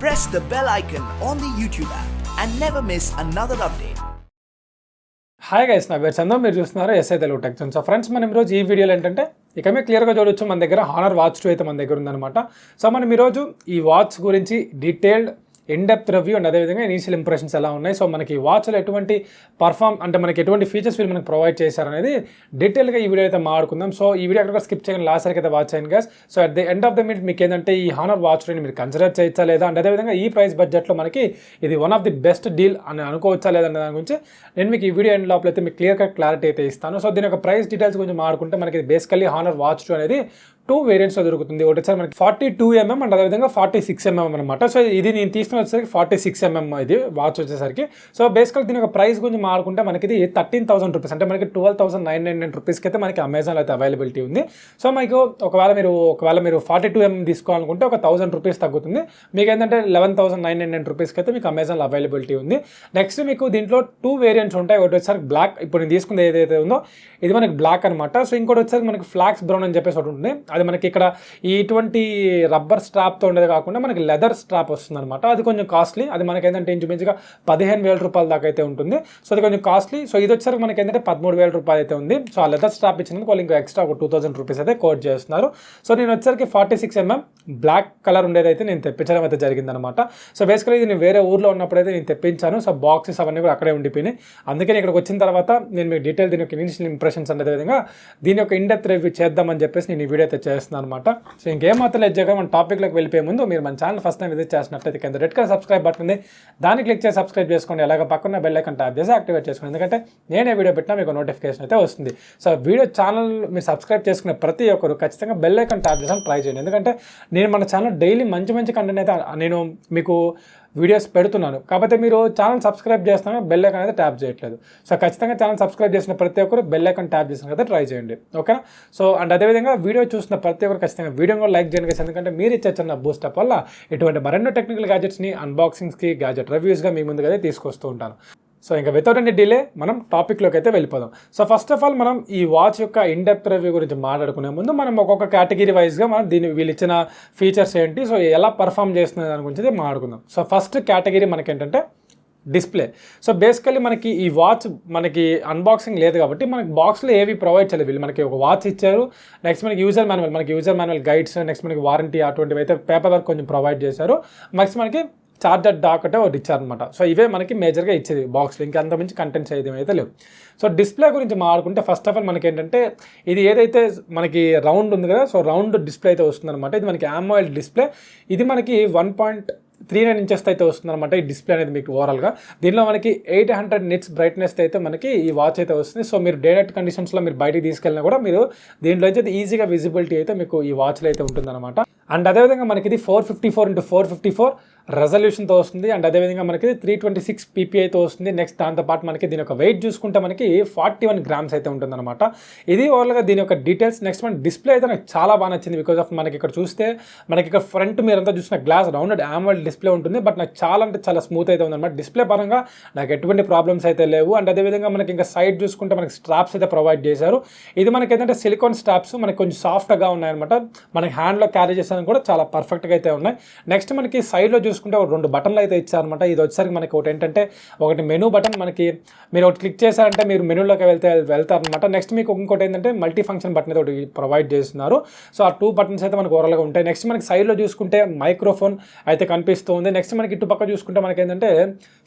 press the bell icon on the YouTube app and never miss another update. Hi guys, నా పేరు చంద్ర. మీరు చూస్తున్నారు SI Telugu tech zone. So friends, మనం ఈరోజు ఈ వీడియోలో ఏంటంటే ఇక మీరు క్లియర్గా చూడొచ్చు, మన దగ్గర హానర్ వాచ్ 2 అయితే మన దగ్గర ఉందన్నమాట. సో మనం ఈరోజు ఈ వాచ్ గురించి డీటెయిల్డ్ ఇన్డెప్త్ రివ్యూ అండ్ అదేవిధంగా ఇనీషియల్ ఇంప్రెషన్స్ ఎలా ఉన్నాయి, సో మనకి వాచ్లో ఎటువంటి మనకి ఎటువంటి ఫీచర్స్ వీళ్ళు మనకి ప్రొవైడ్ చేశారనేది డీటెయిల్గా ఈ వీడియో అయితే మాట్లాడుకుందాం. సో ఈ వీడియో అక్కడ స్కిప్ చేయడం లాస్ట్ వరకు అయితే వాచ్ అయ్యింది guys. So at the end of the minute మీకు ఏంటంటే ఈ హానర్ వాచ్ మీరు కన్సిడర్ చేయొచ్చా లేదా, అండ్ అదేవిధంగా ఈ ప్రైస్ బడ్జెట్లో మనకి ఇది one of the best deal అని అనుకోవచ్చా లేదన్న దాని గురించి నేను మీకు ఈ వీడియో ఎండ్ లోపల అయితే మీకు క్లారిటీ అయితే ఇస్తాను. సో దీని యొక్క ప్రైస్ డీటెయిల్స్ గురించి మాట్లాడుకుంటే మనకి బేసికల్లీ హానర్ వాచ్ 2 అనేది 2 వేరియంట్స్లో దొరుకుతుంది. ఒకటి మనకి 42mm అండ్ అదేవిధంగా 46mm అనమాట. సో ఇది నేను తీసుకుని వచ్చేసరికి 46mm ఇది వాచ్ వచ్చేసరికి. సో బేసికల్ దీని యొక్క ప్రైస్ గురించి మాట్లాడుకుంటే మనకి ఇది 13,000 రూపీస్, అంటే మనకి 12,999 రూపీస్కి అయితే మనకి అమెజాన్లో అయితే అవైలబిలిటీ ఉంది. సో మీకు ఒకవేళ మీరు 42mm తీసుకోవాలనుకుంటే ఒక 1,000 రూపీస్ తగ్గుతుంది. మీకు ఏంటంటే 11,999 రూపీస్కి అయితే మీకు అమెజాన్లో అవైలబిలిటీ ఉంది. నెక్స్ట్ మీకు దీంట్లో 2 వేరియంట్స్ ఉంటాయి. ఒకటి వచ్చేసరికి బ్లాక్, ఇప్పుడు నేను తీసుకుంది ఏదైతే ఉందో ఇది మనకి బ్లాక్ అనమాట. సో ఇంకోటి వచ్చేసరికి మనకి ఫ్లాక్స్ బ్రౌన్ అని చెప్పేసి ఒకటి ఉంటుంది. అది మనకి ఇక్కడ ఇటువంటి రబ్బర్ స్ట్రాప్తో ఉండేది కాకుండా మనకి లెదర్ స్ట్రాప్ వస్తుంది అనమాట. అది కొంచెం కాస్ట్లీ. అది మనకి ఏంటంటే ఇంచుమించుగా 15,000 రూపాయల దాకా అయితే ఉంటుంది. సో అది కొంచెం కాస్ట్లీ. సో ఇది వచ్చేసరికి మనకి ఏంటంటే 13,000 రూపాయలు అయితే ఉంది. సో ఆ లెదర్ స్ట్రాప్ ఇచ్చినందుకు వాళ్ళు ఇంకా ఎక్స్ట్రా ఒక 2,000 రూపీస్ అయితే కోట్ చేస్తున్నారు. సో నేను వచ్చేసరికి 46mm బ్లాక్ కలర్ ఉండేదైతే నేను తెప్పించడం అయితే జరిగిందనమాట. సో బేసికలీ ఇది నేను వేరే ఊర్లో ఉన్నప్పుడైతే నేను తెప్పించాను. సో బాక్సెస్ అవన్నీ కూడా అక్కడే ఉండిపోయినాయి. అందుకని ఇక్కడికి వచ్చిన తర్వాత నేను మీకు డీటెయిల్ దీని యొక్క ఇనిషియల్ ఇంప్రెషన్స్ అనే విధంగా దీని యొక్క ఇన్డెప్త్ రివ్యూ చేద్దామని చెప్పేసి నేను ఈ వీడియో అయితే చేస్తున్నాను అనమాట. సో ఇంకేమాత్రం లేజాగా మన టాపిక్లోకి వెళ్ళిపోయే ముందు మీరు మన ఛానల్ ఫస్ట్ టైం విజిట్ చేసినట్లయితే కింద రెడ్ కలర్ సబ్స్క్రైబ్ బటన్ ఉంది, దాన్ని క్లిక్ చేసి సబ్స్క్రైబ్ చేసుకోండి. అలాగే పక్కన బెల్ ఐకాన్ ట్యాప్ చేసి యాక్టివేట్ చేసుకోండి, ఎందుకంటే నేనే వీడియో పెట్టినా మీకు నోటిఫికేషన్ అయితే వస్తుంది. సో వీడియో ఛానల్ మీరు సబ్స్క్రైబ్ చేసుకునే ప్రతి ఒక్కరు ఖచ్చితంగా బెల్ ఐకాన్ ట్యాప్ చేసి ట్రై చేయండి, ఎందుకంటే నేను మన ఛానల్ డైలీ మంచి కంటెంట్ అయితే నేను మీకు వీడియోస్ పెడుతున్నాను. కాకపోతే మీరు ఛానల్ సబ్స్క్రైబ్ చేస్తున్నా బెల్ ఐకాన్ అయితే ట్యాప్ చేయట్లేదు. సో ఖచ్చితంగా ఛానల్ సబ్స్క్రైబ్ చేసిన ప్రతి ఒక్కరు బెల్ ఐకాన్ ట్యాప్ చేసిన కదా ట్రై చేయండి, ఓకేనా. సో అండ్ అదేవిధంగా వీడియో చూసిన ప్రతి ఒక్కరు ఖచ్చితంగా వీడియో కూడా లైక్ చేయండి, ఎందుకంటే మీరు ఇచ్చే చిన్న బూస్టప్ వల్ల ఇటువంటి మరెన్నో టెక్నికల్ గ్యాజెట్స్ని అన్బాక్సింగ్స్కి గ్యాజెట్ రివ్యూస్గా మీ ముందుగా అయితే తీసుకొస్తూ ఉంటాను. సో ఇంకా వితౌట్ ఎనీ డిలే మనం టాపిక్లోకి అయితే వెళ్ళిపోదాం. సో ఫస్ట్ ఆఫ్ ఆల్ మనం ఈ వాచ్ యొక్క ఇన్డెప్త్ రివ్యూ గురించి మాట్లాడుకునే ముందు మనం ఒక్కొక్క కేటగిరీ వైజ్గా మనం వీళ్ళు ఇచ్చిన ఫీచర్స్ ఏంటి, సో ఎలా పర్ఫామ్ చేస్తున్న దాని గురించి మాట్లాడుకుందాం. సో ఫస్ట్ కేటగిరీ మనకి ఏంటంటే డిస్ప్లే. సో బేసికలీ మనకి ఈ వాచ్ మనకి అన్బాక్సింగ్ లేదు కాబట్టి మనకి బాక్స్లో ఏవి ప్రొవైడ్ చేయలేదు. వీళ్ళు మనకి ఒక వాచ్ ఇచ్చారు, నెక్స్ట్ మనకి యూజర్ మాన్యువల్ గైడ్స్, నెక్స్ట్ మనకి వారంటీ అటువంటివి అయితే పేపర్ వర్క్ కొంచెం ప్రొవైడ్ చేశారు. నెక్స్ట్ మనకి చార్జర్ డాక్ అంటే ఒకటి ఇచ్చారనమాట. సో ఇవే మనకి మేజర్గా ఇచ్చేది బాక్స్లో, ఇంకా అంత మించి కంటెంట్స్ అయితే లేవు. సో డిస్ప్లే గురించి మాట్లాడుకుంటే ఫస్ట్ ఆఫ్ ఆల్ మనకి ఏంటంటే ఇది ఏదైతే మనకి రౌండ్ ఉంది కదా, సో రౌండ్ డిస్ప్లే అయితే వస్తుందన్నమాట. ఇది మనకి AMOLED డిస్ప్లే. ఇది మనకి 1.39 ఇంచెస్ అయితే వస్తుందన్నమాట ఈ డిస్ప్లే అనేది మీకు ఓవరాల్గా. దీనిలో మనకి 800 నిట్స్ బ్రైట్నెస్ అయితే మనకి ఈ వాచ్ అయితే వస్తుంది. సో మీరు డే నైట్ కండిషన్స్లో మీరు బయటికి తీసుకెళ్ళినా కూడా మీరు దీంట్లో అయితే ఈజీగా విజిబిలిటీ అయితే మీకు ఈ వాచ్లో అయితే ఉంటుందన్నమాట. అండ్ అదేవిధంగా మనకి ఇది 454x454 రెజల్యూషన్తో వస్తుంది. అండ్ అదేవిధంగా మనకి 326 PPIతో వస్తుంది. నెక్స్ట్ దాంతోపాటు మనకి దీని యొక్క వెయిట్ చూసుకుంటే మనకి 41 grams అయితే ఉంటుందన్నమాట. ఇది ఓవర్గా దీని యొక్క డీటెయిల్స్. నెక్స్ట్ మన డిస్ప్లే అయితే నాకు చాలా బాగా నచ్చింది, బికాస్ ఆఫ్ మనకి ఇక్కడ చూస్తే మనకి ఇక్కడ ఫ్రంట్ మీరంతా చూసిన గ్లాస్ రౌండెడ్ AMOLED డిస్ప్లే ఉంటుంది. బట్ నాకు చాలా అంటే చాలా స్మూత్ అయితే ఉందన్నమాట. డిస్ప్లే పరంగా నాకు ఎటువంటి ప్రాబ్లమ్స్ అయితే లేవు. అండ్ అదేవిధంగా మనకి ఇంకా సైడ్ చూసుకుంటే మనకి స్ట్రాప్స్ అయితే ప్రొవైడ్ చేశారు. ఇది మనకి ఏంటంటే సిలికాన్ స్ట్రాప్స్ మనకి కొంచెం సాఫ్ట్గా ఉన్నాయన్నమాట. మనకి హ్యాండ్లో క్యారీ చేసేందుకు కూడా చాలా పర్ఫెక్ట్గా అయితే ఉన్నాయి. నెక్స్ట్ మనకి సైడ్లో చూసుకుంటే ఒక 2 బటన్లు అయితే ఇచ్చారనమాట. ఇది వచ్చేసరికి మనకి ఒకటి ఏంటంటే ఒకటి మెనూ బటన్, మనకి మీరు ఒకటి క్లిక్ చేశారంటే మీరు మెనూలోకి వెళ్తారనమాట. నెక్స్ట్ మీకు ఇంకోటి ఏంటంటే మల్టీ ఫంక్షన్ బటన్ అయితే ఒకటి ప్రొవైడ్ చేస్తున్నారు. సో ఆ 2 బటన్స్ అయితే మనకు ఓవరాల్గా ఉంటాయి. నెక్స్ట్ మనకి సైడ్లో చూసుకుంటే మైక్రోఫోన్ అయితే కనిపిస్తూ ఉంది. నెక్స్ట్ మనకి ఇటు పక్క చూసుకుంటే మనకి ఏంటంటే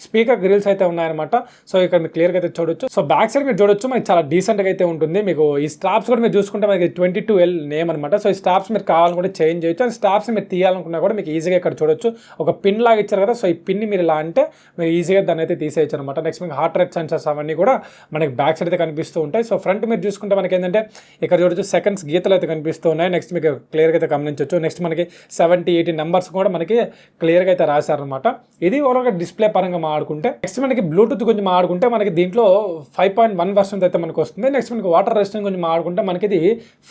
స్పీకర్ గ్రిల్స్ అయితే ఉన్నాయన్నమాట. సో ఇక్కడ మీరు క్లియర్గా అయితే చూడొచ్చు. సో బ్యాక్ సైడ్ మీరు చూడొచ్చు, మనకి చాలా డీసెంట్గా అయితే ఉంటుంది. మీకు ఈ స్ట్రాప్స్ కూడా మీరు చూసుకుంటే మనకి 22L నేమ్ అనమాట. సో ఈ స్ట్రాప్స్ మీరు కావాలనుకుంటే చేంజ్ చేయొచ్చు. అండ్ స్ట్రాప్స్ మీరు తీయాలనుకున్నా కూడా మీకు ఈజీగా ఇక్కడ చూడొచ్చు. ఒక పిన్ లాగా ఇచ్చారు కదా, సో ఈ పిన్ని మీరు ఇలా అంటే మీరు ఈజీగా దాన్ని అయితే తీసేయచ్చు అనమాట. నెక్స్ట్ మీకు హార్ట్ రేట్ సెన్సర్స్ అవన్నీ కూడా మనకి బ్యాక్ సైడ్ అయితే కనిపిస్తూ ఉంటాయి. సో ఫ్రంట్ మీరు చూసుకుంటే మనకి ఏంటంటే ఇక్కడ చూడొచ్చు సెకండ్స్ గీతలు అయితే కనిపిస్తూ ఉన్నాయి. నెక్స్ట్ మీకు క్లియర్గా అయితే గమనించవచ్చు. నెక్స్ట్ మనకి 70-80 నెంబర్స్ కూడా మనకి క్లియర్గా అయితే రాశారనమాట. ఇది ఓవరాల్గా డిస్ప్లే పరంగా మాట్లాడుకుంటే నెక్స్ట్ మనకి బ్లూటూత్ గురించి మాట్లాడుకుంటే మనకి దీంట్లో 5.1 వర్షన్ అయితే మనకు వస్తుంది. నెక్స్ట్ మనకి వాటర్ రెసిస్టెన్స్ గురించి మాట్లాడుకుంటే మనకి ఇది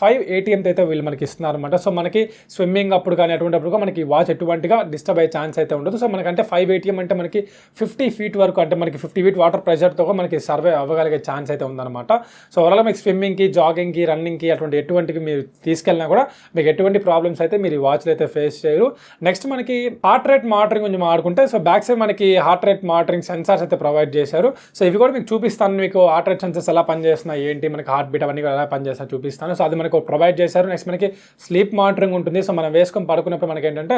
5 ATM అయితే వీళ్ళు మనకి ఇస్తున్నారు అనమాట. సో మనకి స్విమ్మింగ్ అప్పుడు కానీ అటువంటిప్పుడు మనకి వాచ్ ఎటువంటిగా డిస్టర్బ్ అయ్యే ఛాన్స్ ఛాన్స్ అయితే ఉండదు. సో మనకంటే 5 ATM అంటే మనకి 50 feet వరకు, అంటే మనకి 50 feet వాటర్ ప్రెషర్తో మనకి సర్వే అవ్వగలిగే ఛాన్స్ అయితే ఉందన్నమాట. సో ఓవరాల్ మీకు స్విమ్మింగ్కి, జాగింగ్కి, రన్నింగ్కి ఎటువంటివి మీరు తీసుకెళ్ళినా కూడా మీకు ఎటువంటి ప్రాబ్లమ్స్ అయితే మీరు ఈ వాచ్లో అయితే ఫేస్ చేయరు. నెక్స్ట్ మనకి హార్ట్ రేట్ మానిటరింగ్ గురించి మాట్లాడుకుంటే, సో బ్యాక్ సైడ్ మనకి హార్ట్ రేట్ మానిటరింగ్ సెన్సార్స్ అయితే ప్రొవైడ్ చేశారు. సో ఇవి కూడా మీకు చూపిస్తాను, మీకు హార్ట్ రేట్ సెన్సర్స్ ఎలా పనిచేస్తున్నాయి, ఏంటి మనకి హార్ట్ బీట్ అవన్నీ ఎలా పనిచేస్తాయి చూపిస్తాను. సో అది మనకు ప్రొవైడ్ చేశారు. నెక్స్ట్ మనకి స్లీప్ మానిటరింగ్ ఉంటుంది. సో మనం వేసుకొని పడుకున్నప్పుడు మనకి ఏంటంటే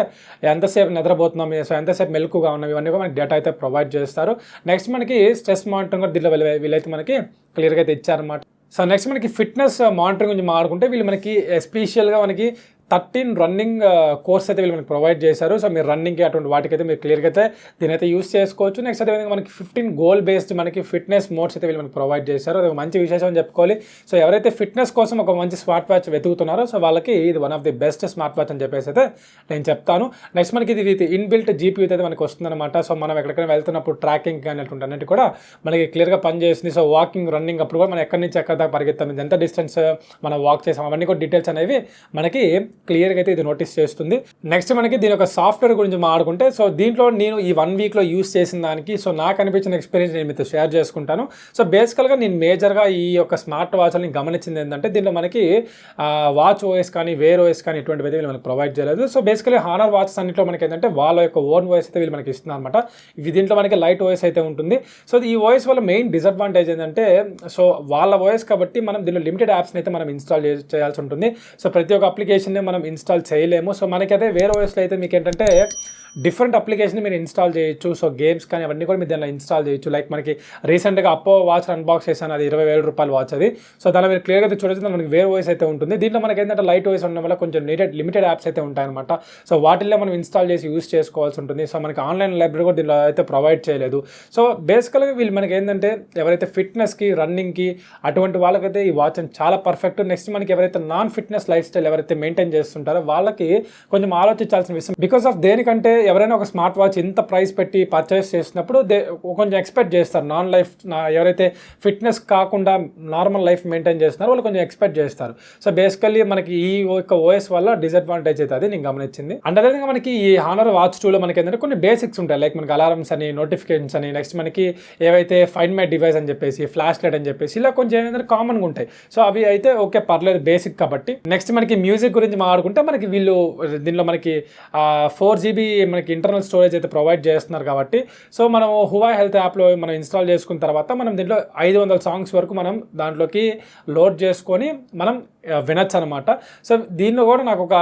ఎంతసేపు నిద్రపోతున్నాం, సో ఎంతసేపు మెలకుగా ఉన్నాం, ఇవన్నీ కూడా మనకి డేటా అయితే ప్రొవైడ్ చేస్తారు. నెక్స్ట్ మనకి స్ట్రెస్ మానిటరింగ్ కూడా దీనిలో వీళ్ళైతే మనకి క్లియర్గా అయితే ఇచ్చారన్నమాట. సో నెక్స్ట్ మనకి ఫిట్నెస్ మానిటరింగ్ గురించి మాట్లాడుకుంటే, వీళ్ళు మనకి ఎస్పెషల్గా మనకి 13 రన్నింగ్ కోర్స్ అయితే వీళ్ళు మనకి ప్రొవైడ్ చేశారు. సో మీరు రన్నింగ్కి అటువంటి వాటికైతే మీరు క్లియర్గా అయితే దీని అయితే యూస్ చేసుకోవచ్చు. నెక్స్ట్ అదేవిధంగా మనకి 15 గోల్ బేస్డ్ మనకి ఫిట్నెస్ మోడ్స్ అయితే వీళ్ళు మనకి ప్రొవైడ్ చేశారు. అది ఒక మంచి విశేషం అని చెప్పుకోవాలి. సో ఎవరైతే ఫిట్నెస్ కోసం ఒక మంచి స్మార్ట్ వాచ్ వెతుకుతున్నారో, సో వాళ్ళకి ఇది one of the best smart watch అని చెప్పేసి అయితే నేను చెప్తాను. నెక్స్ట్ మనకి ఇది ఇన్బిల్ట్ జీపీ అయితే మనకి వస్తుందన్నమాట. సో మనం ఎక్కడికైనా వెళ్తున్నప్పుడు ట్రాకింగ్ కానీ అన్నిటి కూడా మనకి క్లియర్గా పనిచేస్తుంది. సో వాకింగ్, రన్నింగ్ అప్పుడు కూడా మనం ఎక్కడి నుంచి ఎక్కడ దాకా పరిగెత్తాం, ఎంత డిస్టెన్స్ మనం వాక్ చేసాం, అవన్నీ కూడా డీటెయిల్స్ అనేవి మనకి క్లియర్గా అయితే ఇది నోటీస్ చేస్తుంది. నెక్స్ట్ మనకి దీని యొక్క సాఫ్ట్వేర్ గురించి మాట్లాడుకుంటే, సో దీంట్లో నేను ఈ 1 వీక్లో యూస్ చేసిన దానికి సో నాకు అనిపించిన ఎక్స్పీరియన్స్ నేను మీతో షేర్ చేసుకుంటాను. సో బేసికల్గా నేను మేజర్గా ఈ యొక్క స్మార్ట్ వాచ్ని గమనించింది ఏంటంటే, దీంట్లో మనకి వాచ్ ఓఎస్ కానీ, వేర్ ఓఎస్ కానీ ఇటువంటివి అయితే వీళ్ళు మనకి ప్రొవైడ్ చేయలేదు. సో బేసికలీ హానర్ వాచెస్ అన్నింటిలో మనకి ఏంటంటే వాళ్ళ యొక్క ఓన్ ఓఎస్ అయితే వీళ్ళు మనకి ఇస్తున్నారు అనమాట. దీంట్లో మనకి లైట్ ఓఎస్ అయితే ఉంటుంది. సో ఈ ఓఎస్ వల్ల మెయిన్ డిసడ్వాంటేజ్ ఏంటంటే, సో వాళ్ళ ఓఎస్ కాబట్టి మనం దీనిలో లిమిటెడ్ యాప్స్ని అయితే మనం ఇన్స్టాల్ చేయాల్సి ఉంటుంది. సో ప్రతి ఒక్క అప్లికేషన్ని మనం ఇన్స్టాల్ చేయలేము. సో మనకైతే వేరే ఓఎస్లో అయితే మీకు ఏంటంటే డిఫరెంట్ అప్లికేషన్ మీరు ఇన్స్టాల్ చేయొచ్చు. సో గేమ్స్ కానీ అవన్నీ కూడా మీరు దానిలో ఇన్స్టాల్ చేయొచ్చు. లైక్ మనకి రీసెంట్గా అప్పో వాచ్ అన్బాక్స్ చేశాను, అది 20,000 రూపాయల వాచ్ అది. సో దానిలో మీరు క్లియర్గా అయితే చూడొచ్చు, మనకి వేరే ఓఎస్ అయితే ఉంటుంది. దీంట్లో మనకి ఏంటంటే లైట్ ఓఎస్ ఉండడం వల్ల కొంచెం లిమిటెడ్ యాప్స్ అయితే ఉంటాయన్నమాట. సో వాటిల్లో మనం ఇన్స్టాల్ చేసి యూస్ చేసుకోవాల్సి ఉంటుంది. సో మనకి ఆన్లైన్ లైబ్రరీ కూడా దీనిలో అయితే ప్రొవైడ్ చేయలేదు. సో బేసికల్గా వీళ్ళు మనకి ఏంటంటే ఎవరైతే ఫిట్నెస్కి, రన్నింగ్కి అటువంటి వాళ్ళకైతే ఈ వాచ్ చాలా పర్ఫెక్ట్. నెక్స్ట్ మనకి ఎవరైతే నాన్ ఫిట్నెస్ లైఫ్ స్టైల్ ఎవరైతే మెయింటైన్ చేస్తుంటారో వాళ్ళకి కొంచెం ఆలోచించాల్సిన విషయం. బికాస్ ఆఫ్ దేనికంటే ఎవరైనా ఒక స్మార్ట్ వాచ్ ఇంత ప్రైస్ పెట్టి పర్చేస్ చేసినప్పుడు కొంచెం ఎక్స్పెక్ట్ చేస్తారు. ఎవరైతే ఫిట్నెస్ కాకుండా నార్మల్ లైఫ్ మెయింటైన్ చేస్తున్నారో వాళ్ళు కొంచెం ఎక్స్పెక్ట్ చేస్తారు. సో బేసికల్లీ మనకి ఈ యొక్క ఓఎస్ వల్ల డిసడ్వాంటేజ్ అయితే అది నేను గమనించింది. అండ్ అదేవిధంగా మనకి ఈ హానర్ వాచ్ 2లో మనకి ఏంటంటే కొన్ని బేసిక్స్ ఉంటాయి. లైక్ మనకి అలారమ్స్ అని, నోటిఫికేషన్స్ అని, నెక్స్ట్ మనకి ఏవైతే ఫైండ్ మై డివైస్ అని చెప్పేసి, ఫ్లాష్ లైట్ అని చెప్పేసి ఇలా కొంచెం ఏమైనా కామన్గా ఉంటాయి. సో అవి అయితే ఓకే, పర్లేదు, బేసిక్ కాబట్టి. నెక్స్ట్ మనకి మ్యూజిక్ గురించి మాట్లాడుకుంటే, మనకి వీళ్ళు దీనిలో మనకి 4GB మనకి ఇంటర్నల్ స్టోరేజ్ అయితే ప్రొవైడ్ చేస్తున్నారు కాబట్టి, సో మనం హువా హెల్త్ యాప్లో మనం ఇన్స్టాల్ చేసుకున్న తర్వాత మనం దీంట్లో 500 సాంగ్స్ వరకు మనం దాంట్లోకి లోడ్ చేసుకొని మనం వినొచ్చు అనమాట. సో దీనిలో కూడా నాకు ఒక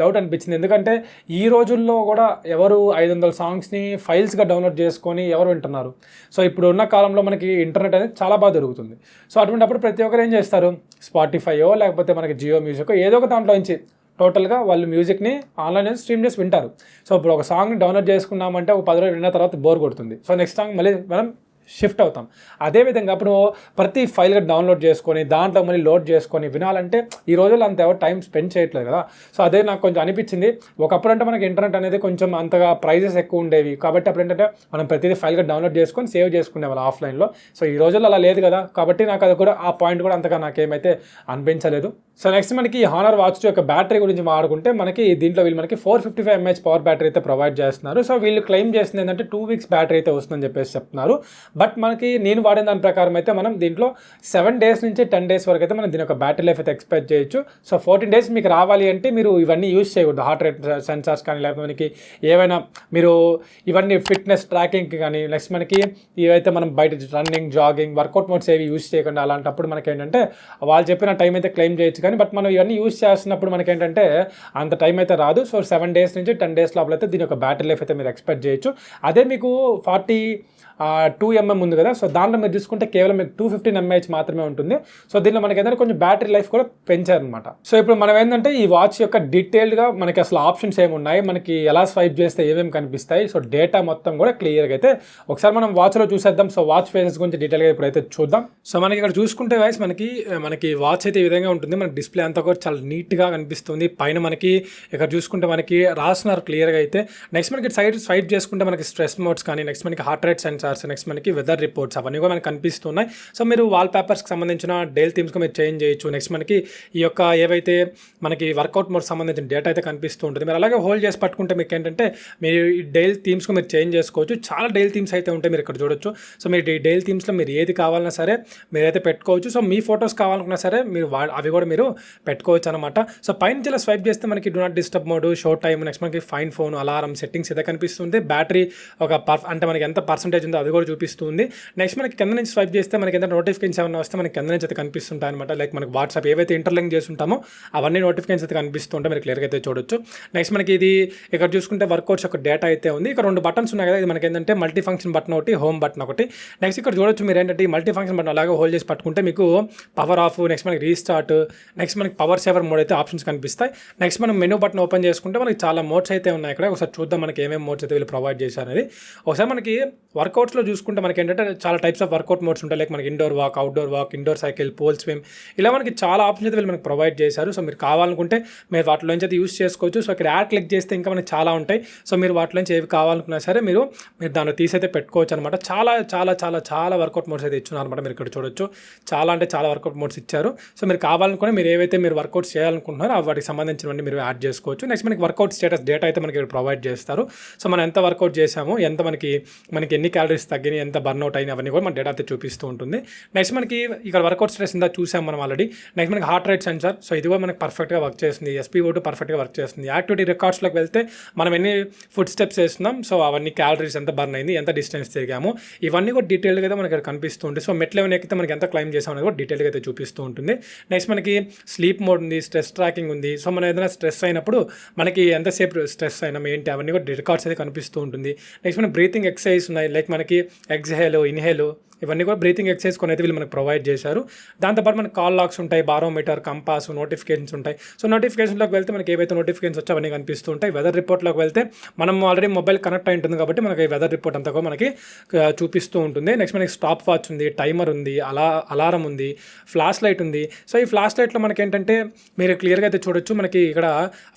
డౌట్ అనిపించింది. ఎందుకంటే ఈ రోజుల్లో కూడా ఎవరు 500 సాంగ్స్ని ఫైల్స్గా డౌన్లోడ్ చేసుకొని ఎవరు వింటున్నారు? సో ఇప్పుడు ఉన్న కాలంలో మనకి ఇంటర్నెట్ అనేది చాలా బాగా దొరుకుతుంది. సో అటువంటిప్పుడు ప్రతి ఒక్కరు ఏం చేస్తారు, స్పాటిఫైయో లేకపోతే మనకి జియో మ్యూజిక్ ఏదో ఒక దాంట్లో నుంచి టోటల్గా వాళ్ళు మ్యూజిక్ని ఆన్లైన్ స్ట్రీమ్ చేసి వింటారు. సో ఇప్పుడు ఒక సాంగ్ని డౌన్లోడ్ చేసుకున్నామంటే ఒక 10 రోజులు విన్న తర్వాత బోర్ కొడుతుంది. సో నెక్స్ట్ సాంగ్ మళ్ళీ మనం షిఫ్ట్ అవుతాం. అదేవిధంగా అప్పుడు ప్రతి ఫైల్గా డౌన్లోడ్ చేసుకొని దాంట్లో మళ్ళీ లోడ్ చేసుకొని వినాలంటే ఈ రోజుల్లో అంత ఎవరు టైం స్పెండ్ చేయట్లేదు కదా. సో అదే నాకు కొంచెం అనిపించింది. ఒకప్పుడు అంటే మనకి ఇంటర్నెట్ అనేది కొంచెం అంతగా ప్రైజెస్ ఎక్కువ ఉండేవి కాబట్టి అప్పుడు ఏంటంటే మనం ప్రతిదీ ఫైల్గా డౌన్లోడ్ చేసుకొని సేవ్ చేసుకునేవాళ్ళు ఆఫ్లైన్లో. సో ఈ రోజుల్లో అలా లేదు కదా, కాబట్టి నాకు అది కూడా ఆ పాయింట్ కూడా అంతగా నాకేమైతే అనిపించలేదు. సో నెక్స్ట్ మనకి హానర్ వాచ్ యొక్క బ్యాటరీ గురించి మాట్లాడుకుంటే, మనకి దీంట్లో వీళ్ళు మనకి 455 mAh పవర్ బ్యాటరీ అయితే ప్రొవైడ్ చేస్తున్నారు. సో వీళ్ళు క్లెయిమ్ చేస్తుంది ఏంటంటే 2 weeks బ్యాటరీ అయితే వస్తుందని చెప్పేసి చెప్తున్నారు. బట్ మనకి నేను వాడిన దాని ప్రకారం అయితే మనం దీంట్లో 7 days నుంచి 10 days వరకు అయితే మనం దీని యొక్క బ్యాటరీ లైఫ్ అయితే ఎక్స్పెక్ట్ చేయొచ్చు. సో 14 days మీకు రావాలి అంటే మీరు ఇవన్నీ యూజ్ చేయకూడదు. హార్ట్ రేట్ సెన్సార్స్ కానీ, లేకపోతే మనకి ఏవైనా మీరు ఇవన్నీ ఫిట్నెస్ ట్రాకింగ్కి కానీ, నెక్స్ట్ మనకి ఇవైతే మనం బయట రన్నింగ్, జాగింగ్, వర్కౌట్ మోడ్స్ ఏవి యూజ్ చేయకుండా అలాంటప్పుడు మనకి ఏంటంటే వాళ్ళు చెప్పిన టైం అయితే క్లెయిమ్ చేయొచ్చు. కానీ బట్ మనం ఇవన్నీ యూజ్ చేస్తున్నప్పుడు మనకి ఏంటంటే అంత టైం అయితే రాదు. సో 7 days నుంచి 10 days లోపల అయితే దీని యొక్క బ్యాటరీ లైఫ్ అయితే మీరు ఎక్స్పెక్ట్ చేయొచ్చు. అదే మీకు 2 mm ఉంది కదా, సో దాంట్లో మీరు చూసుకుంటే కేవలం మీకు 215 mAh మాత్రమే ఉంటుంది. సో దీనిలో మనకి ఏంటంటే కొంచెం బ్యాటరీ లైఫ్ కూడా పెంచారనమాట. సో ఇప్పుడు మనం ఏంటంటే ఈ వాచ్ యొక్క డీటెయిల్డ్గా మనకి అసలు ఆప్షన్స్ ఏమున్నాయి, మనకి ఎలా స్వైప్ చేస్తే ఏమేమి కనిపిస్తాయి, సో డేటా మొత్తం కూడా క్లియర్గా అయితే ఒకసారి మనం వాచ్లో చూసేద్దాం. సో వాచ్ ఫేసెస్ గురించి డీటెయిల్గా ఇప్పుడైతే చూద్దాం. సో మనకి ఇక్కడ చూసుకుంటే వైస్ మనకి వాచ్ అయితే ఈ విధంగా ఉంటుంది. మనకి డిస్ప్లే అంతా కూడా చాలా నీట్గా కనిపిస్తుంది. పైన మనకి ఇక్కడ చూసుకుంటే మనకి రాస్తున్నారు క్లియర్గా అయితే. నెక్స్ట్ మనకి సైడ్ స్వైప్ చేసుకుంటే మనకి స్ట్రెస్ మోడ్స్ కానీ, నెక్స్ట్ మనకి హార్ట్ రేట్ సెన్సార్స్, నెక్స్ట్ మనకి వెదర్ రిపోర్ట్స్ అవన్నీ కూడా మనకు కనిపిస్తున్నాయి. సో మీరు వాల్ పేపర్స్కి సంబంధించిన డైల్ థీమ్స్కి మీరు చేంజ్ చేయొచ్చు. నెక్స్ట్ మనకి ఈ యొక్క ఏవైతే మనకి వర్కౌట్ మోడ్ సంబంధించిన డేటా అయితే కనిపిస్తూ ఉంటుంది. మీరు అలాగే హోల్డ్ చేసి పట్టుకుంటే మీకు ఏంటంటే మీరు ఈ డైల్ థీమ్స్కి మీరు చేంజ్ చేసుకోవచ్చు. చాలా డైల్ థీమ్స్ అయితే ఉంటాయి, మీరు ఇక్కడ చూడొచ్చు. సో మీరు ఈ డైల్ థీమ్స్లో మీరు ఏది కావాలన్నా సరే మీరైతే పెట్టుకోవచ్చు. సో మీ ఫొటోస్ కావాలనుకున్నా సరే మీరు అవి కూడా మీరు పెట్టుకోవచ్చు అనమాట. సో పైన ఇలా స్వైప్ చేస్తే మనకి do not disturb mode, show time, next మనకి ఫైన్ ఫోన్, అలారం సెట్టింగ్స్ అయితే కనిపిస్తుంది. బ్యాటరీ ఒక అంటే మనకి ఎంత పర్సెంటేజ్ ఉందో అది కూడా చూపిస్తుంది. నెక్స్ట్ మనకి కింద నుంచి స్వైప్ చేస్తే మనకి ఎంత నోటిఫికేషన్స్ ఏమైనా వస్తే మనకి కింద నుంచి అయితే కనిపిస్తుంటాయి అనమాట. లైక్ మనకి వాట్సాప్ ఏవైతే ఇంటర్లింక్ చేసి ఉంటామో అవన్నీ నోటిఫికేషన్స్ అయితే కనిపిస్తుంటాయి, మీరు క్లియర్గా అయితే చూడొచ్చు. నెక్స్ట్ మనకి ఇది ఇక్కడ చూసుకుంటే వర్కౌట్స్ ఒక డేటా అయితే ఉంది. ఇక్కడ 2 బటన్స్ ఉన్నాయి కదా, ఇది మనకి ఏంటంటే మల్టీ ఫంక్షన్ బటన్ ఒకటి, హోమ్ బటన్ ఒకటి. నెక్స్ట్ ఇక్కడ చూడొచ్చు మీరు ఏంటంటే ఈ మల్టీ ఫంక్షన్ బటన్ అలాగే హోల్డ్ చేసి పట్టుకుంటే మీకు పవర్ ఆఫ్, నెక్స్ట్ మనకి రీస్టార్ట్, నెక్స్ట్ మనకి పవర్ సేవర్ మోడ్ అయితే ఆప్షన్స్ కనిపిస్తాయి. నెక్స్ట్ మనం మెనూ బటన్ ఓపెన్ చేసుకుంటే మనకి చాలా మోడ్స్ అయితే ఉన్నాయి. ఇక్కడ ఒకసారి చూద్దాం మనకి ఏమేమి మోడ్స్ అయితే వీళ్ళు ప్రొవైడ్ చేశారు అనేది. ఒకసారి మనకి వర్కౌట్స్లో చూసుకుంటే మనకి ఏంటంటే చాలా టైప్స్ ఆఫ్ వర్కౌట్ మోడ్స్ ఉంటాయి. లైక్ మనకి indoor walk, outdoor walk, indoor cycle, pool swim, ఇలా మనకి చాలా ఆప్షన్స్ అయితే వీళ్ళు మనకి ప్రొవైడ్ చేశారు. సో మీరు కావాలనుకుంటే మీరు వాటిలోంచి అయితే యూస్ చేసుకోవచ్చు. సో ఇక్కడ యాడ్ క్లిక్ చేస్తే ఇంకా మనకి చాలా ఉంటాయి. సో మీరు వాటిలోంచి ఏవి కావాలనుకున్నా సరే మీరు దాన్ని తీసైతే పెట్టుకోవచ్చు అనమాట. చాలా చాలా చాలా చాలా వర్కౌట్ మోడ్స్ అయితే ఇచ్చున్నారు అనమాట, మీరు ఇక్కడ చూడొచ్చు. చాలా అంటే చాలా వర్కౌట్ మోడ్స్ ఇచ్చారు. సో మీరు కావాలనుకునే మీరు ఏవైతే మీరు వర్కౌట్స్ చేయాలనుకుంటున్నారో వాటికి సంబంధించినవన్నీ మీరు యాడ్ చేసుకోవచ్చు. నెక్స్ట్ మనకి వర్కౌట్ స్టేటస్ డేటా అయితే మనకి ప్రొవైడ్ చేస్తారు. సో మనం ఎంత వర్కౌట్ చేసామో, ఎంత మనకి ఎన్ని క్యాలరీస్ తగ్గినాయి, ఎంత బర్న్అవుట్ అయినా అవన్నీ కూడా మన డేటా అయితే చూపిస్తూ ఉంటుంది. నెక్స్ట్ మనకి ఇక్కడ వర్కౌట్ స్టేటస్ ఇందా చూసాం మనం ఆల్రెడీ. నెక్స్ట్ మనకి హార్ట్ రేట్ సెన్సార్, సో ఇది కూడా మనకి పర్ఫెక్ట్గా వర్క్ చేస్తుంది. SpO2 పర్ఫెక్ట్గా వర్క్ చేస్తుంది. యాక్టివిటీ రికార్డ్స్లోకి వెళ్తే మనం ఎన్ని ఫుడ్ స్టెప్స్ వేస్తున్నాం, సో అవన్నీ క్యాలరీస్ ఎంత బర్న్ అయింది, ఎంత డిస్టెన్స్ తిరిగాము, ఇవన్నీ కూడా డీటెయిల్గా అయితే మనకి ఇక్కడ కనిపిస్తూ ఉంటుంది. సో మెట్లు ఏమైనా ఎక్కితే మనకి ఎంత క్లైమ్ చేసాం అనేది కూడా డీటెయిల్గా అయితే చూపిస్తూ ఉంటుంది. నెక్స్ట్ మనకి స్లీప్ మోడ్ ఉంది, స్ట్రెస్ ట్రాకింగ్ ఉంది. సో మనం ఏదైనా స్ట్రెస్ అయినప్పుడు మనకి ఎంతసేపు స్ట్రెస్ అయినా ఏంటి అవన్నీ కూడా రికార్డ్స్ అయితే కనిపిస్తూ ఉంటుంది. నెక్స్ట్ మనకి బ్రీతింగ్ ఎక్సర్సైజ్ ఉన్నాయి. లైక్ మనకి ఎక్స్హేల్, ఇన్హేల్, ఇవన్నీ కూడా బ్రీతింగ్ ఎక్సర్సైజ్ కొన్ని అయితే వీళ్ళు మనకు ప్రొవైడ్ చేశారు. దాంతోపాటు మనకి కాల్ లాక్స్ ఉంటాయి, బారోమీటర్, కంపాస్, నోటిఫికేషన్స్ ఉంటాయి. సో నోటిఫికేషన్లోకి వెళ్తే మనకి ఏవైతే నోటిఫికేషన్స్ వచ్చో అవన్నీ కనిపిస్తూ ఉంటాయి. వెదర్ రిపోర్ట్లోకి వెళ్తే మనం ఆల్రెడీ మొబైల్ కనెక్ట్ అయి ఉంటుంది కాబట్టి మనకి వెదర్ రిపోర్ట్ అంతా కూడా మనకి చూపిస్తూ ఉంటుంది. నెక్స్ట్ మనకి స్టాప్ వాచ్ ఉంది, టైమర్ ఉంది, అలారం ఉంది, ఫ్లాష్ లైట్ ఉంది. సో ఈ ఫ్లాష్ లైట్లో మనకి ఏంటంటే మీరు క్లియర్గా అయితే చూడొచ్చు. మనకి ఇక్కడ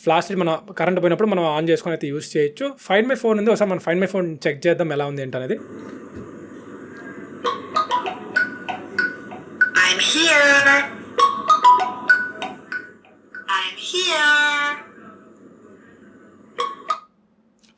ఫ్లాష్ లైట్ మన కరెంట్ పోయినప్పుడు మనం ఆన్ చేసుకొని అయితే యూస్ చేయొచ్చు. ఫైండ్ మై ఫోన్ ఉంది, ఒకసారి మనం ఫైండ్ మై ఫోన్ చెక్ చేద్దాం ఎలా ఉంది ఏంటనేది. I'm here. I'm here.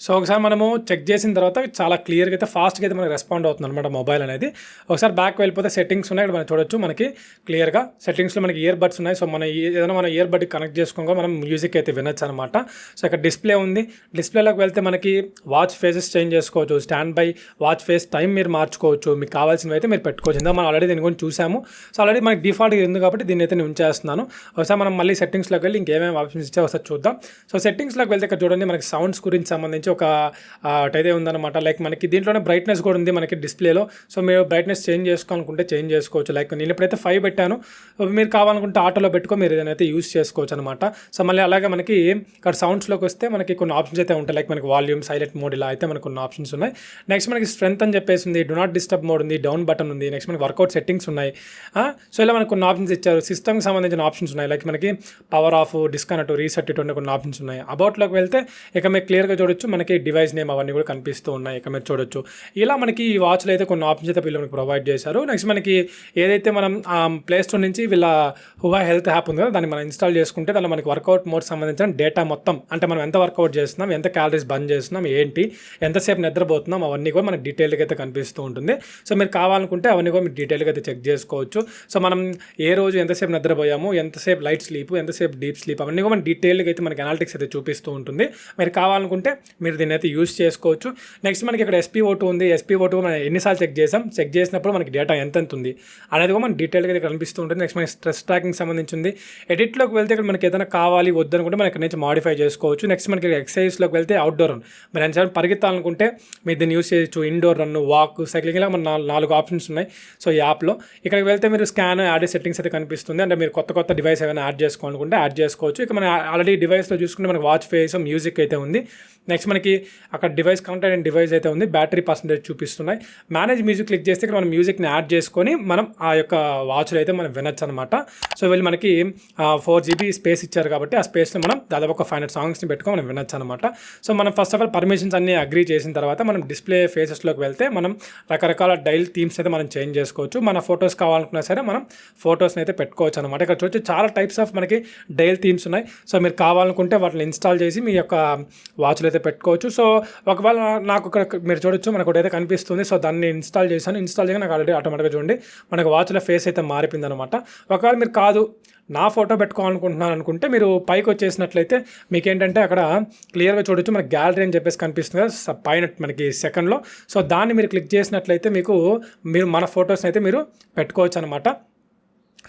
So ఒకసారి మనము చెక్ చేసిన తర్వాత చాలా క్లియర్గా అయితే ఫాస్ట్గా అయితే మనకి రెస్పాండ్ అవుతుంది అనమాట మొబైల్ అనేది. ఒకసారి బ్యాక్ వెళ్ళిపోతే సెట్టింగ్స్ ఉన్నాయి, ఇక్కడ మనం చూడొచ్చు. మనకి క్లియర్గా సెట్టింగ్స్లో మనకి ఇయర్ బడ్స్ ఉన్నాయి. సో ఏదైనా మన ఇయర్ బడ్కి కనెక్ట్ చేసుకోగా మనం మ్యూజిక్ అయితే వినొచ్చు అనమాట. సో ఇక్కడ డిస్ప్లే ఉంది. డిస్ప్లేలోకి వెళ్తే మనకి వాచ్ ఫేసెస్ చేంజ్ చేసుకోవచ్చు, stand by watch face time మీరు మార్చుకోవచ్చు, మీకు కావాల్సినవి అయితే మీరు పెట్టుకోవచ్చు. ఇందా మనం ఆల్రెడీ దీని గురించి చూసాము. సో ఆల్రెడీ మనకి డిఫాల్ట్గా ఉంది కాబట్టి దీన్ని అయితే నేను ఉంచేస్తున్నాను. ఒకసారి మనం మళ్ళీ సెట్టింగ్స్లోకి వెళ్ళి ఇంకేమేమి ఆప్షన్స్ ఇచ్చా ఒకసారి చూద్దాం. సో సెట్టింగ్స్లోకి వెళ్తే ఇక్కడ చూడండి మనకి సౌండ్స్ గురించి సంబంధించి ఒక అయితే ఉందన్నమాట. లైక్ మనకి దీంట్లోనే బ్రైట్నెస్ కూడా ఉంది మనకి డిస్ప్లేలో. సో మీరు బ్రైట్నెస్ చేంజ్ చేసుకోవాలనుకుంటే చేంజ్ చేసుకోవచ్చు. లైక్ నేను ఇప్పుడైతే 5 పెట్టాను, మీరు కావాలనుకుంటే ఆటోలో పెట్టుకో మీరు ఏదైతే యూస్ చేసుకోవచ్చు అనమాట. సో మళ్ళీ అలాగే మనకి ఇక్కడ సౌండ్స్లోకి వస్తే మనకి కొన్ని ఆప్షన్స్ అయితే ఉంటాయి. లైక్ మనకి వాల్యూమ్, సైలెంట్ మోడ్, ఇలా అయితే మనకు కొన్ని ఆప్షన్స్ ఉన్నాయి. నెక్స్ట్ మనకి స్ట్రెంత్ అని చెప్పేసి ఉంది, డూ నాట్ డిస్టర్బ్ మోడ్ ఉంది, డౌన్ బటన్ ఉంది. నెక్స్ట్ మనకి వర్కౌట్ సెట్టింగ్స్ ఉన్నాయి. సో ఇలా మనకు కొన్ని ఆప్షన్స్ ఇచ్చారు. సిస్టమ్కి సంబంధించిన ఆప్షన్స్ ఉన్నాయి. లైక్ మనకి పవర్ ఆఫ్, డిస్కనెక్ట్, రీసెట్ ఇటువంటి కొన్ని ఆప్షన్స్ ఉన్నాయి. అబౌట్లోకి వెళ్తే ఇక మీరు క్లియర్గా చూడొచ్చు మనకి డివైస్ నేమ్ అవన్నీ కూడా కనిపిస్తూ ఉన్నాయి. ఇక మీరు చూడొచ్చు. ఇలా మనకి ఈ వాచ్లో అయితే కొన్ని ఆప్షన్స్ అయితే వీళ్ళు మనకి ప్రొవైడ్ చేశారు. నెక్స్ట్ మనకి ఏదైతే మనం ప్లే స్టోర్ నుంచి వీళ్ళ హువా హెల్త్ యాప్ ఉంది కదా, దాన్ని మనం ఇన్స్టాల్ చేసుకుంటే దానిలో మనకి వర్కౌట్ మోడ్ సంబంధించిన డేటా మొత్తం, అంటే మనం ఎంత వర్కౌట్ చేస్తున్నాం, ఎంత క్యాలరీస్ బర్న్ చేస్తున్నాం, ఏంటి, ఎంతసేపు నిద్రపోతున్నాం, అవన్నీ కూడా మనకి డీటెయిల్గా అయితే కనిపిస్తూ ఉంటుంది. సో మీరు కావాలనుకుంటే అవన్నీ కూడా మీరు డీటెయిల్గా అయితే చెక్ చేసుకోవచ్చు. సో మనం ఏ రోజు ఎంతసేపు నిద్రపోయాము, ఎంతసేపు లైట్ స్లీప్, ఎంతసేపు డీప్ స్లీప్, అవన్నీ కూడా మన డీటెయిల్గా అయితే మనకి అనాలిటిక్స్ అయితే చూపిస్తూ ఉంటుంది. మీరు కావాలనుకుంటే మీరు దీన్ని అయితే యూస్ చేసుకోవచ్చు. నెక్స్ట్ మనకి ఇక్కడ SpO2 ఉంది. SpO2 మనం ఎన్నిసార్లు చెక్ చేసినప్పుడు మనకి డేటా ఎంత ఉంది అనేది కూడా మనకి డీటెయిల్గా అయితే కనిపిస్తూ ఉంటుంది. నెక్స్ట్ మనకి స్ట్రెస్ ట్రాకింగ్ సంబంధించింది. ఎడిట్లోకి వెళ్తే ఇక్కడ మనకి ఏదైనా కావాలి వద్దనుకుంటే మనం ఇక్కడ నుంచి మాడిఫై చేసుకోవచ్చు. నెక్స్ట్ మనకి ఎక్సర్సైజ్లోకి వెళ్తే అవుట్డోర్ రన్, మీరు ఎంత పరిగెత్తాలనుకుంటే మీరు దీన్ని యూస్ చేయొచ్చు. ఇండోర్ రన్, వాక్, సైక్లింగ్, ఇలా మన 4 ఆప్షన్స్ ఉన్నాయి. సో ఈ యాప్లో ఇక్కడికి వెళ్తే మీరు స్కాన్, యాడ్ సెట్టింగ్స్ అయితే కనిపిస్తుంది. అంటే మీరు కొత్త డివైస్ ఏమైనా యాడ్ చేసుకోవాలనుకుంటే యాడ్ చేసుకోవచ్చు. ఇక మన ఆల్రెడీ డివైస్లో చూసుకుంటే మనకి వాచ్ ఫేస్, మ్యూజిక్ అయితే ఉంది. నెక్స్ట్ మనకి మనకి అక్కడ డివైస్ కనెక్ట్ అయిన డివైస్ అయితే ఉంది, బ్యాటరీ పర్సెంటేజ్ చూపిస్తున్నాయి. మేనేజ్ మ్యూజిక్ క్లిక్ చేస్తే ఇక్కడ మనం మ్యూజిక్ని యాడ్ చేసుకొని మనం ఆ యొక్క వాచ్లో అయితే మనం వినొచ్చు అనమాట. సో వీళ్ళు మనకి 4GB స్పేస్ ఇచ్చారు కాబట్టి ఆ స్పేస్లో మనం దాదాపు ఒక 500 సాంగ్స్ని పెట్టుకొని మనం వినొచ్చు అనమాట. సో మనం ఫస్ట్ ఆఫ్ ఆల్ పర్మిషన్స్ అన్ని అగ్రీ చేసిన తర్వాత మనం డిస్ప్లే ఫేసెస్లోకి వెళ్తే మనం రకరకాల డైల్ థీమ్స్ అయితే మనం చేంజ్ చేసుకోవచ్చు. మన ఫొటోస్ కావాలనుకున్నా సరే మనం ఫొటోస్ని అయితే పెట్టుకోవచ్చు అనమాట. ఇక్కడ చూసి చాలా టైప్స్ ఆఫ్ మనకి డైల్ థీమ్స్ ఉన్నాయి. సో మీరు కావాలనుకుంటే వాటిని ఇన్స్టాల్ చేసి మీ యొక్క వాచ్లో అయితే పెట్టుకోవచ్చు. సో ఒకవేళ నాకు ఇక్కడ మీరు చూడొచ్చు మనకు ఒకటి అయితే కనిపిస్తుంది. సో దాన్ని ఇన్స్టాల్ చేశాను. ఇన్స్టాల్ చేయగా నాకు ఆల్రెడీ ఆటోమేటిక్గా చూడండి మనకు వాచ్లో ఫేస్ అయితే మారిపోయింది అనమాట. ఒకవేళ మీరు కాదు నా ఫోటో పెట్టుకోవాలనుకుంటున్నాను అనుకుంటే మీరు పైకి వచ్చేసినట్లయితే మీకు ఏంటంటే అక్కడ క్లియర్గా చూడొచ్చు మనకి గ్యాలరీ అని చెప్పేసి కనిపిస్తుంది కదా పైన మనకి సెకండ్లో. సో దాన్ని మీరు క్లిక్ చేసినట్లయితే మీరు మన ఫొటోస్ని అయితే మీరు పెట్టుకోవచ్చు అనమాట.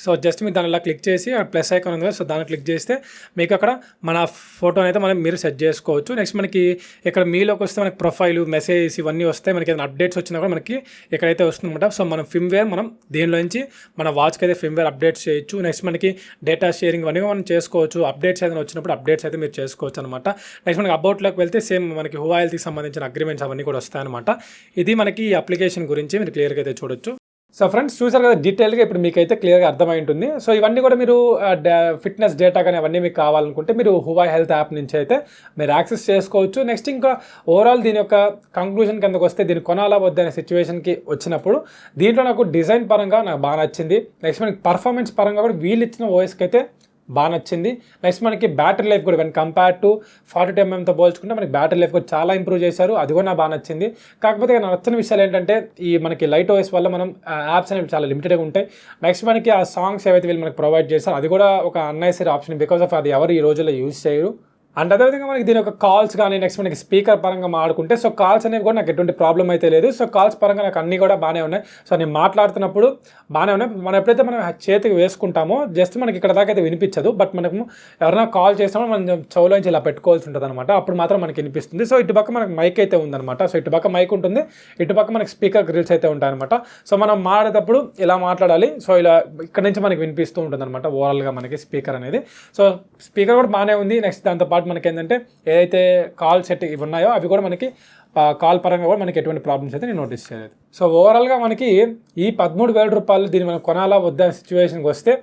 సో జస్ట్ మీరు దాని ఇలా క్లిక్ చేసి ప్లస్ ఐకాన్ ఉంది కదా, సో దాన్ని క్లిక్ చేస్తే మీకు అక్కడ మన ఫోటోని అయితే మీరు సెట్ చేసుకోవచ్చు. నెక్స్ట్ మనకి ఇక్కడ మీలోకి వస్తే మనకి ప్రొఫైల్, మెసేజెస్ ఇవన్నీ వస్తాయి. మనకి ఏదైనా అప్డేట్స్ వచ్చినా కూడా మనకి ఇక్కడైతే వస్తుందన్నమాట. సో మనం ఫిమ్వేర్ మనం దీనిలోంచి మన వాచ్కి అయితే ఫిమ్వేర్ అప్డేట్స్ చేయొచ్చు. నెక్స్ట్ మనకి డేటా షేరింగ్ ఇవన్నీ మనం చేసుకోవచ్చు. అప్డేట్స్ ఏదైనా వచ్చినప్పుడు అప్డేట్స్ అయితే మీరు చేసుకోవచ్చు అనమాట. నెక్స్ట్ మనకి అబౌట్లోకి వెళ్తే సేమ్ మనకి హువాయిల్కి సంబంధించిన అగ్రిమెంట్స్ అవన్నీ కూడా వస్తాయన్నమాట. ఇది మనకి ఈ అప్లికేషన్ గురించి మీరు క్లియర్గా అయితే చూడొచ్చు. సో ఫ్రెండ్స్ చూసారు కదా డీటెయిల్గా, ఇప్పుడు మీకైతే క్లియర్గా అర్థమై ఉంటుంది. సో ఇవన్నీ కూడా మీరు ఫిట్నెస్ డేటా కానీ అవన్నీ మీకు కావాలనుకుంటే మీరు హువాయ్ హెల్త్ యాప్ నుంచి అయితే మీరు యాక్సెస్ చేసుకోవచ్చు. నెక్స్ట్ ఇంకా ఓవరాల్ దీని యొక్క కంక్లూజన్ కిందకు వస్తే దీన్ని కొనాలా వద్దనే సిచ్యువేషన్కి వచ్చినప్పుడు దీంట్లో నాకు డిజైన్ పరంగా నాకు బాగా నచ్చింది. నెక్స్ట్ మనకి పర్ఫార్మెన్స్ పరంగా కూడా వీళ్ళు ఇచ్చిన ఓఎస్కి అయితే బాగా నచ్చింది. నెక్స్ట్ మనకి బ్యాటరీ లైఫ్ కూడా వెన్ కంపేర్ టు 42mm పోల్చుకుంటే మనకి బ్యాటరీ లైఫ్ కూడా చాలా ఇంప్రూవ్ చేశారు. అది కూడా నాకు బాగా నచ్చింది. కాకపోతే నాకు నచ్చిన విషయాలు ఏంటంటే ఈ మనకి లైట్ ఓఎస్ వల్ల మనం యాప్స్ అనేవి చాలా లిమిటెడ్గా ఉంటాయి. నెక్స్ట్ మనకి ఆ సాంగ్స్ ఏవైతే వీళ్ళు మనకి ప్రొవైడ్ చేశారో అది కూడా ఒక అన్నెసరీ ఆప్షన్, బికాస్ ఆఫ్ అది ఎవరు ఈ రోజుల్లో యూజ్ చేయరు. అండ్ అదేవిధంగా మనకి దీని యొక్క కాల్స్ కానీ నెక్స్ట్ మనకి స్పీకర్ పరంగా మాడుకుంటే సో కాల్స్ అనేవి కూడా నాకు ఎటువంటి ప్రాబ్లం అయితే లేదు. సో కాల్స్ పరంగా నాకు అన్నీ కూడా బాగానే ఉన్నాయి. సో నేను మాట్లాడుతున్నప్పుడు బాగానే ఉన్నాయి. మనం ఎప్పుడైతే మనం చేతికి వేసుకుంటామో జస్ట్ మనకి ఇక్కడ దాకా అయితే వినిపించదు, బట్ మనము ఎవరైనా కాల్ చేసినప్పుడు మనం చెవులోంచి ఇలా పెట్టుకోవాల్సి ఉంటుంది అనమాట. అప్పుడు మాత్రం మనకి వినిపిస్తుంది. సో ఇటుపక్క మనకి మైక్ అయితే ఉందన్నమాట. సో ఇటుపక్క మైక్ ఉంటుంది, ఇటుపక్క మనకి స్పీకర్ గ్రిల్స్ అయితే ఉంటాయన్నమాట. సో మనం మాట్లాడేటప్పుడు ఇలా మాట్లాడాలి. సో ఇలా ఇక్కడ నుంచి మనకి వినిపిస్తూ ఉంటుంది అనమాట ఓవరాల్గా మనకి స్పీకర్ అనేది. సో స్పీకర్ కూడా బాగానే ఉంది. నెక్స్ట్ దాంతోపాటు మనకి ఏంటంటే ఏదైతే కాల్ సెట్ ఇవి ఉన్నాయో అవి కూడా మనకి కాల్ పరంగా కూడా మనకి ఎటువంటి ప్రాబ్లమ్స్ అయితే నేను నోటీస్ చేయలేదు. సో ఓవరాల్గా మనకి ఈ 13,000 రూపాయలు దీన్ని మనం కొనాలా వద్దా సిచ్యువేషన్కి వస్తే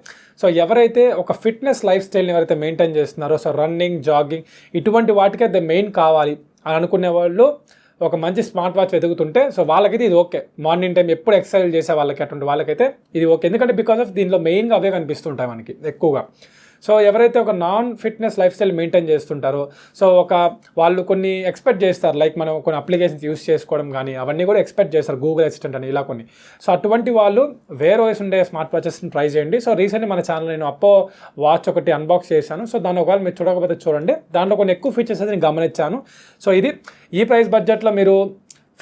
సో ఎవరైతే ఒక ఫిట్నెస్ లైఫ్ స్టైల్ని ఎవరైతే మెయింటైన్ చేస్తున్నారో సో రన్నింగ్, జాగింగ్ ఇటువంటి వాటికి అది మెయిన్ కావాలి అని అనుకునే వాళ్ళు ఒక మంచి స్మార్ట్ వాచ్ వెతుకుతుంటే సో వాళ్ళకైతే ఇది ఓకే. మార్నింగ్ టైం ఎప్పుడు ఎక్సర్సైజ్ చేసే వాళ్ళకి అటువంటి వాళ్ళకైతే ఇది ఓకే. ఎందుకంటే బికాస్ ఆఫ్ దీనిలో మెయిన్గా అవే కనిపిస్తుంటాయి మనకి ఎక్కువగా. సో ఎవరైతే ఒక non fitness lifestyle maintain చేస్తుంటారో సో వాళ్ళు కొన్ని ఎక్స్పెక్ట్ చేస్తారు, లైక్ మనం కొన్ని అప్లికేషన్స్ యూస్ చేసుకోవడం కానీ అవన్నీ కూడా ఎక్స్పెక్ట్ చేస్తారు, గూగుల్ అసిస్టెంట్ అని ఇలా కొన్ని. సో అటువంటి వాళ్ళు వేరే ఓఎస్ ఉండే స్మార్ట్ వాచెస్ని ట్రై చేయండి. సో రీసెంట్లీ మన ఛానల్ నేను అప్పో వాచ్ ఒకటి అన్బాక్స్ చేశాను. సో దాన్ని ఒకవేళ మీరు చూడకపోతే చూడండి, దాంట్లో కొన్ని ఎక్కువ ఫీచర్స్ అయితే నేను గమనించాను. సో ఇది ఈ ప్రైస్ బడ్జెట్లో మీరు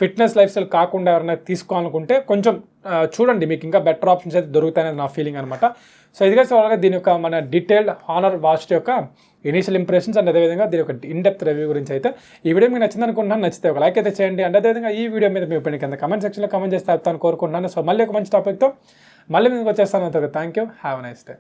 ఫిట్నెస్ లైఫ్ స్టైల్ కాకుండా ఎవరైనా తీసుకోవాలనుకుంటే కొంచెం చూడండి, మీకు ఇంకా బెటర్ ఆప్షన్స్ అయితే దొరుకుతాయనేది నా ఫీలింగ్ అనమాట. సో ఇదిగా చూడాలి దీని యొక్క మన డీటెయిల్డ్ హానర్ వాచ్ యొక్క ఇనీషియల్ ఇంప్రెషన్స్ అండ్ అదేవిధంగా దీని యొక్క ఇన్డెప్త్ రివ్యూ గురించి అయితే ఈ వీడియో మీకు నచ్చింది అనుకుంటున్నాను. నచ్చితే ఒక లైక్ అయితే చేయండి. అండ్ అదేవిధంగా ఈ వీడియో మీద మీ ఒపీనియన్ కింద కమెంట్ సెక్షన్లో కమెంట్ చేస్తే చెప్తాను కోరుకుంటున్నాను. సో మళ్ళీ ఒక మంచి టాపిక్తో మళ్ళీ మీకు వచ్చేస్తాను. Thank you, have a nice day.